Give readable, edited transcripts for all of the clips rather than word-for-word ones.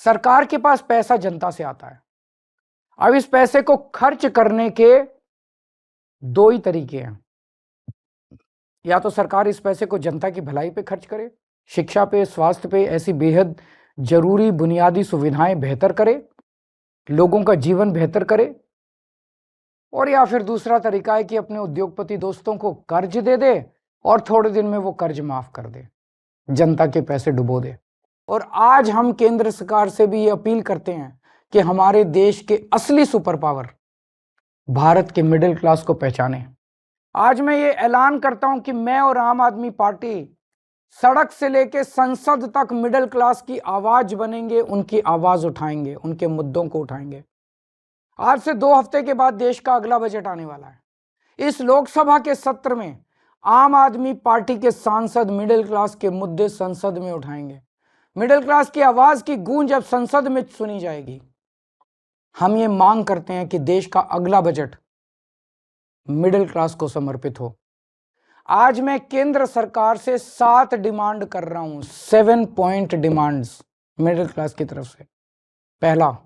सरकार के पास पैसा जनता से आता है। अब इस पैसे को खर्च करने के दो ही तरीके हैं। या तो सरकार इस पैसे को जनता की भलाई पे खर्च करे, शिक्षा पे, स्वास्थ्य पे, ऐसी बेहद जरूरी बुनियादी सुविधाएं बेहतर करे, लोगों का जीवन बेहतर करे। और या फिर दूसरा तरीका है कि अपने उद्योगपति दोस्तों को कर्ज दे दे और थोड़े दिन में वो कर्ज माफ कर दे, जनता के पैसे डुबो दे। और आज हम केंद्र सरकार से भी ये अपील करते हैं कि हमारे देश के असली सुपर पावर भारत के मिडिल क्लास को पहचाने। आज मैं ये ऐलान करता हूं कि मैं और आम आदमी पार्टी सड़क से लेके संसद तक मिडिल क्लास की आवाज बनेंगे, उनकी आवाज उठाएंगे, उनके मुद्दों को उठाएंगे। आज से 2 हफ्ते के बाद देश का अगला बजट आने वाला है। इस लोकसभा के सत्र में आम आदमी पार्टी के सांसद मिडिल क्लास के मुद्दे संसद में उठाएंगे। मिडिल क्लास की आवाज की गूंज अब संसद में सुनी जाएगी। हम ये मांग करते हैं कि देश का अगला बजट मिडिल क्लास को समर्पित हो। आज मैं केंद्र सरकार से 7 डिमांड कर रहा हूं, 7 पॉइंट डिमांड्स मिडिल क्लास की तरफ से। पहला,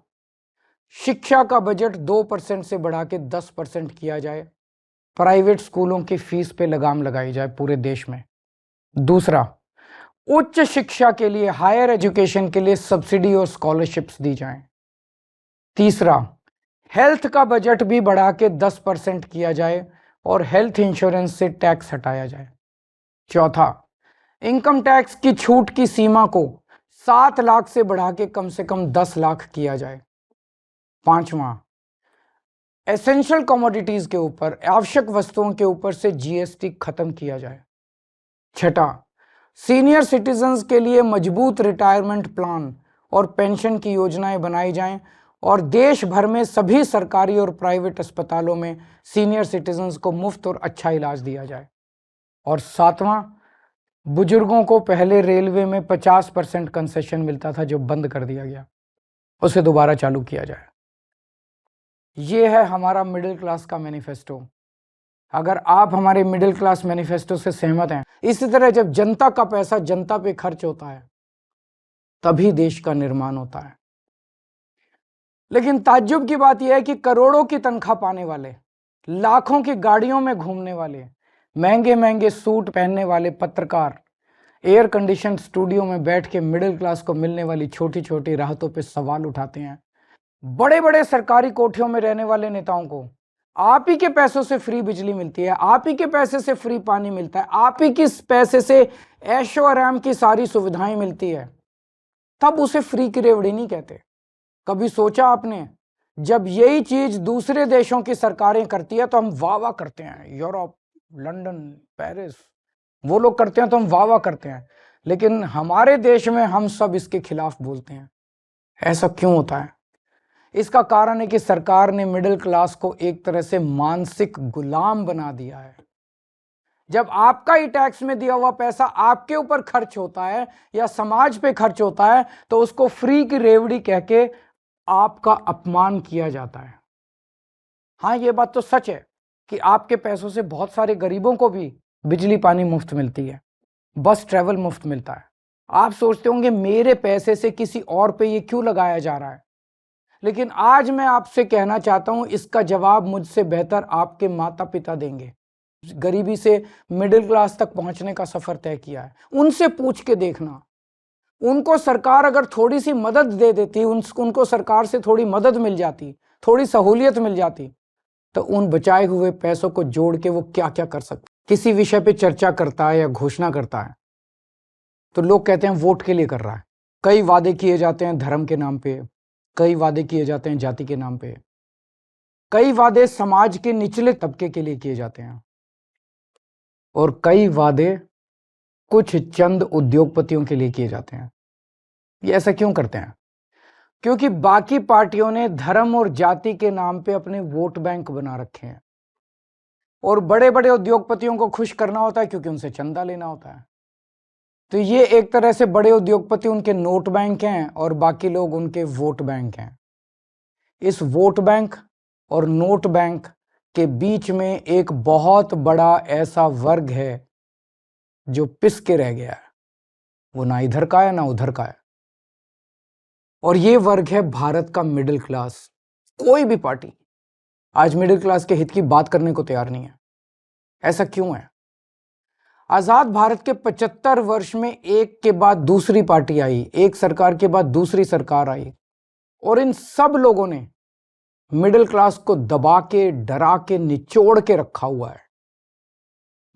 शिक्षा का बजट 2% से बढ़ा के 10% किया जाए। प्राइवेट स्कूलों की फीस पे लगाम लगाई जाए पूरे देश में। दूसरा, उच्च शिक्षा के लिए, हायर एजुकेशन के लिए सब्सिडी और स्कॉलरशिप्स दी जाएं। तीसरा, हेल्थ का बजट भी बढ़ा के 10% किया जाए और हेल्थ इंश्योरेंस से टैक्स हटाया जाए। चौथा, इनकम टैक्स की छूट की सीमा को 7 लाख से बढ़ा के कम से कम 10 लाख किया जाए। पांचवा, एसेंशियल कमोडिटीज के ऊपर, आवश्यक वस्तुओं के ऊपर से जीएसटी खत्म किया जाए। छठा, सीनियर सिटीजन्स के लिए मजबूत रिटायरमेंट प्लान और पेंशन की योजनाएं बनाई जाएं और देश भर में सभी सरकारी और प्राइवेट अस्पतालों में सीनियर सिटीजन्स को मुफ्त और अच्छा इलाज दिया जाए। और सातवां, बुजुर्गों को पहले रेलवे में 50% कंसेशन मिलता था जो बंद कर दिया गया, उसे दोबारा चालू किया जाए। ये है हमारा मिडिल क्लास का मैनिफेस्टो। अगर आप हमारे मिडिल क्लास मैनिफेस्टो से सहमत हैं, इसी तरह जब जनता का पैसा जनता पे खर्च होता है तभी देश का निर्माण होता है। लेकिन ताज्जुब की बात यह है कि करोड़ों की तनख्वाह पाने वाले, लाखों की गाड़ियों में घूमने वाले, महंगे महंगे सूट पहनने वाले पत्रकार एयर कंडीशन स्टूडियो में बैठ के मिडिल क्लास को मिलने वाली छोटी छोटी राहतों पे सवाल उठाते हैं। बड़े बड़े सरकारी कोठियों में रहने वाले नेताओं को आप ही के पैसों से फ्री बिजली मिलती है, आप ही के पैसे से फ्री पानी मिलता है, आप ही के पैसे से ऐशो आराम की सारी सुविधाएं मिलती है, तब उसे फ्री की रेवड़ी नहीं कहते। कभी सोचा आपने, जब यही चीज दूसरे देशों की सरकारें करती है तो हम वाह वाह करते हैं, यूरोप, लंदन, पेरिस, वो लोग करते हैं तो हम वाह वाह करते हैं, लेकिन हमारे देश में हम सब इसके खिलाफ बोलते हैं। ऐसा क्यों होता है? इसका कारण है कि सरकार ने मिडिल क्लास को एक तरह से मानसिक गुलाम बना दिया है। जब आपका ही टैक्स में दिया हुआ पैसा आपके ऊपर खर्च होता है या समाज पे खर्च होता है तो उसको फ्री की रेवड़ी कह के आपका अपमान किया जाता है। हाँ, ये बात तो सच है कि आपके पैसों से बहुत सारे गरीबों को भी बिजली पानी मुफ्त मिलती है, बस ट्रैवल मुफ्त मिलता है। आप सोचते होंगे मेरे पैसे से किसी और पे ये क्यों लगाया जा रहा है, लेकिन आज मैं आपसे कहना चाहता हूं इसका जवाब मुझसे बेहतर आपके माता पिता देंगे। गरीबी से मिडिल क्लास तक पहुंचने का सफर तय किया है, उनसे पूछ के देखना। उनको सरकार अगर थोड़ी सी मदद दे देती, उनको सरकार से थोड़ी मदद मिल जाती, थोड़ी सहूलियत मिल जाती, तो उन बचाए हुए पैसों को जोड़ के वो क्या क्या कर सकते। किसी विषय पे चर्चा करता है या घोषणा करता है तो लोग कहते हैं वोट के लिए कर रहा है। कई वादे किए जाते हैं धर्म के नाम पे, कई वादे किए जाते हैं जाति के नाम पे, कई वादे समाज के निचले तबके के लिए किए जाते हैं और कई वादे कुछ चंद उद्योगपतियों के लिए किए जाते हैं। ये ऐसा क्यों करते हैं? क्योंकि बाकी पार्टियों ने धर्म और जाति के नाम पे अपने वोट बैंक बना रखे हैं और बड़े बड़े उद्योगपतियों को खुश करना होता है क्योंकि उनसे चंदा लेना होता है। तो ये एक तरह से बड़े उद्योगपति उनके नोट बैंक हैं और बाकी लोग उनके वोट बैंक हैं। इस वोट बैंक और नोट बैंक के बीच में एक बहुत बड़ा ऐसा वर्ग है जो पिस के रह गया है, वो ना इधर का है ना उधर का है। और ये वर्ग है भारत का मिडिल क्लास। कोई भी पार्टी आज मिडिल क्लास के हित की बात करने को तैयार नहीं है। ऐसा क्यों है? आजाद भारत के 75 वर्ष में एक के बाद दूसरी पार्टी आई, एक सरकार के बाद दूसरी सरकार आई, और इन सब लोगों ने मिडिल क्लास को दबा के, डरा के, निचोड़ के रखा हुआ है।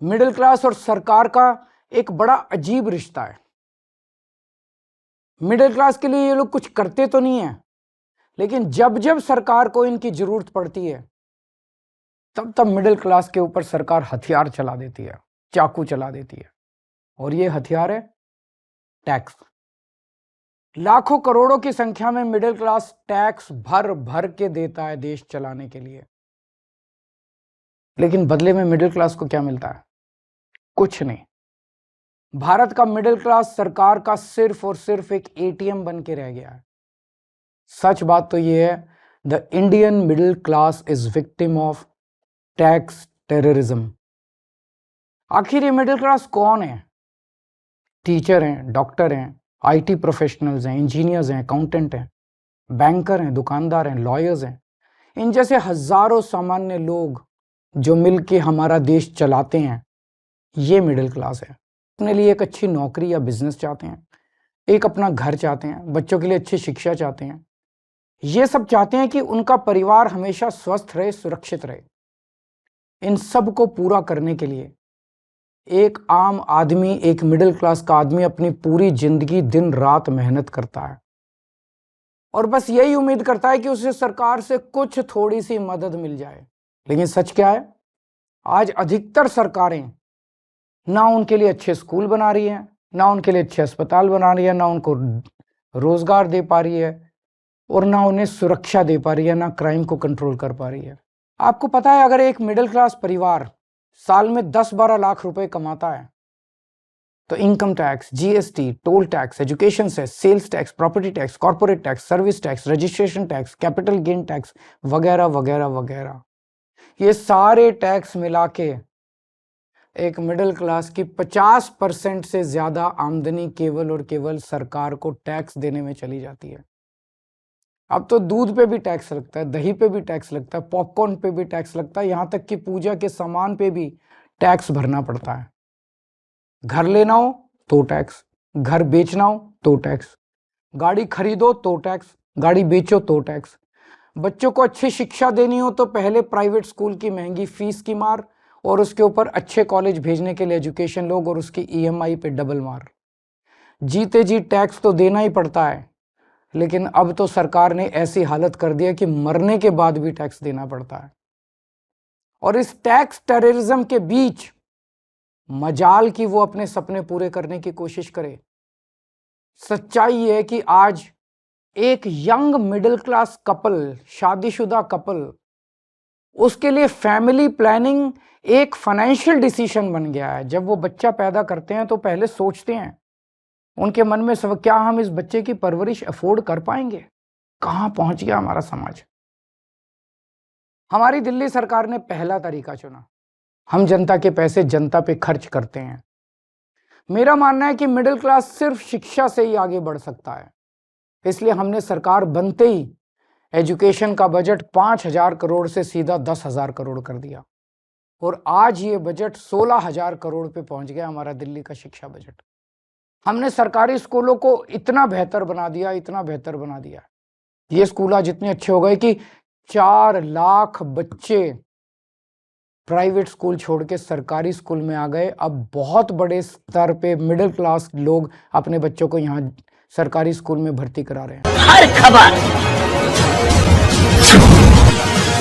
मिडिल क्लास और सरकार का एक बड़ा अजीब रिश्ता है। मिडिल क्लास के लिए ये लोग कुछ करते तो नहीं है, लेकिन जब जब सरकार को इनकी जरूरत पड़ती है तब तब मिडिल क्लास के ऊपर सरकार हथियार चला देती है, चाकू चला देती है। और ये हथियार है टैक्स। लाखों करोड़ों की संख्या में मिडिल क्लास टैक्स भर भर के देता है देश चलाने के लिए, लेकिन बदले में मिडिल क्लास को क्या मिलता है? कुछ नहीं। भारत का मिडिल क्लास सरकार का सिर्फ और सिर्फ एक एटीएम बन के रह गया है। सच बात तो यह है, the Indian middle class is victim of tax terrorism. आखिर ये मिडिल क्लास कौन है? टीचर हैं, डॉक्टर हैं, आईटी प्रोफेशनल्स हैं, इंजीनियर्स हैं, अकाउंटेंट हैं, बैंकर हैं, दुकानदार हैं, लॉयर्स हैं। इन जैसे हजारों सामान्य लोग जो मिलके हमारा देश चलाते हैं, ये मिडिल क्लास है। अपने लिए एक अच्छी नौकरी या बिजनेस चाहते हैं, एक अपना घर चाहते हैं, बच्चों के लिए अच्छी शिक्षा चाहते हैं। ये सब चाहते हैं कि उनका परिवार हमेशा स्वस्थ रहे, सुरक्षित रहे। इन सब को पूरा करने के लिए एक आम आदमी, एक मिडिल क्लास का आदमी अपनी पूरी जिंदगी दिन रात मेहनत करता है और बस यही उम्मीद करता है कि उसे सरकार से कुछ थोड़ी सी मदद मिल जाए। लेकिन सच क्या है? आज अधिकतर सरकारें ना उनके लिए अच्छे स्कूल बना रही हैं, ना उनके लिए अच्छे अस्पताल बना रही है, ना उनको रोजगार दे पा रही है, और ना उन्हें सुरक्षा दे पा रही है, ना क्राइम को कंट्रोल कर पा रही है। आपको पता है, अगर एक मिडिल क्लास परिवार साल में 10-12 लाख रुपए कमाता है तो income tax, GST, toll tax, education cess, sales tax, property tax, corporate tax, service tax, registration tax, capital gain tax वगैरह वगैरह वगैरह, ये सारे टैक्स मिला के एक मिडिल क्लास की 50% से ज्यादा आमदनी केवल और केवल सरकार को टैक्स देने में चली जाती है। अब तो दूध पे भी टैक्स लगता है, दही पे भी टैक्स लगता है, पॉपकॉर्न पे भी टैक्स लगता है, यहां तक कि पूजा के सामान पे भी टैक्स भरना पड़ता है। घर लेना हो तो टैक्स, घर बेचना हो तो टैक्स, गाड़ी खरीदो तो टैक्स, गाड़ी बेचो तो टैक्स, बच्चों को अच्छी शिक्षा देनी हो तो पहले प्राइवेट स्कूल की महंगी फीस की मार, और उसके ऊपर अच्छे कॉलेज भेजने के लिए एजुकेशन लोग और उसकी ईएमआई पे डबल मार। जीते जी टैक्स तो देना ही पड़ता है, लेकिन अब तो सरकार ने ऐसी हालत कर दी है कि मरने के बाद भी टैक्स देना पड़ता है। और इस टैक्स टेररिज्म के बीच मजाल की वो अपने सपने पूरे करने की कोशिश करे। सच्चाई ये है कि आज एक यंग मिडिल क्लास कपल, शादीशुदा कपल, उसके लिए फैमिली प्लानिंग एक फाइनेंशियल डिसीजन बन गया है। जब वो बच्चा पैदा करते हैं तो पहले सोचते हैं, उनके मन में सब, क्या हम इस बच्चे की परवरिश अफोर्ड कर पाएंगे? कहां पहुंच गया हमारा समाज। हमारी दिल्ली सरकार ने पहला तरीका चुना, हम जनता के पैसे जनता पे खर्च करते हैं। मेरा मानना है कि मिडिल क्लास सिर्फ शिक्षा से ही आगे बढ़ सकता है, इसलिए हमने सरकार बनते ही एजुकेशन का बजट 5,000 करोड़ से सीधा 10,000 करोड़ कर दिया, और आज ये बजट 16,000 करोड़ पे पहुंच गया, हमारा दिल्ली का शिक्षा बजट। हमने सरकारी स्कूलों को इतना बेहतर बना दिया, इतना बेहतर बना दिया, ये स्कूल आज इतने अच्छे हो गए कि 4 लाख बच्चे प्राइवेट स्कूल छोड़ के सरकारी स्कूल में आ गए। अब बहुत बड़े स्तर पे मिडिल क्लास लोग अपने बच्चों को यहाँ सरकारी स्कूल में भर्ती करा रहे हैं। हर खबर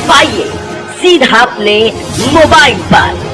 पाइए सीधा अपने मोबाइल पर।